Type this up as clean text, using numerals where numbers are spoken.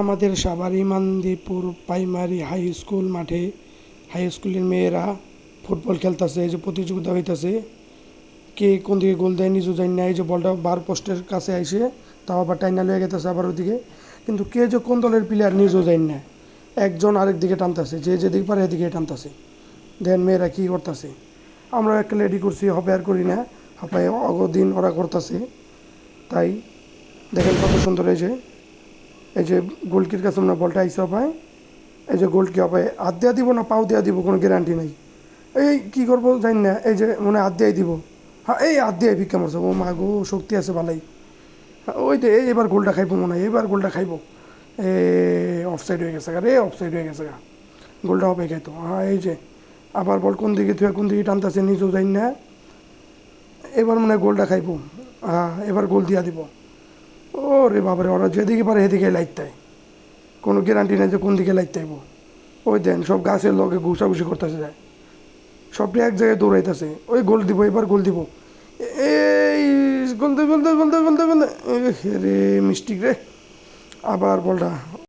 আমাদের Savar ইমানদীপুর primary high school মাঠে high স্কুলের মেয়েরা ফুটবল খেলতেছে। এই যে প্রতিযোগিতা হইতেছে, কে কোন দিকে গোল দেয় নিজেও জানি না। এই যে বলটা বার পোস্টের কাছে আইসে, তাও আবার টাইনা লয়ে গেতেছে আবার ওদিকে, কিন্তু কে যে কোন দলের প্লেয়ার নিজেও জানি না। একজন আরেক দিকে টানতেছে, যে যেদিকে পারে এদিকে টানতেছে। দেন মেয়েরা কী করতেছে, আমরা একটা রেডি করছি, হবে আর করি না, হাঁপায় অগদিন ওরা করতেছে। তাই দেখেন কত সুন্দর। এই যে গোলকির কাছে আমরা বলটা আইসা পায়, এই যে গোলকি হবে হাত দেওয়া দিব না পাও দেওয়া দিব কোনো গ্যারান্টি নাই। এই কী করবো জানি না, এই যে মনে হয় হাত দেওয়াই দিব। হ্যাঁ, এই হাত দিয়ে ভিক্ষা মারছে, ও মা গো শক্তি আছে ভালাই। ওই তো এই এবার গোলটা খাইবো মনে হয়, এবার গোলটা খাইবো। এ অফসাইড হয়ে গেছে গা রে, অফসাইড হয়ে গেছে গা, গোলটা হবে খাইতো। হ্যাঁ, এই যে আবার বল কোন দিকে থুয়ে কোন দিকে টানতেছে নিজেও জানি না। এবার মনে হয় গোলটা খাইবো। হ্যাঁ, এবার গোল দিয়া দিব। ও রে বাবারে, ওরা যেদিকে পারে সেদিকে লাইতে, কোনো গ্যারান্টি নেই যে কোন দিকে লাইতে আইব। ওই দেন সব গাছের লগে ঘুষাঘুষি করতেছে যায়, সবটি এক জায়গায় দৌড়াইতেছে। ওই গোল দিব, এবার গোল দিব। এই গোল দে গোল দে গোল দে গোল দে গোল দে, রে মিস্টিক রে। আবার বলটা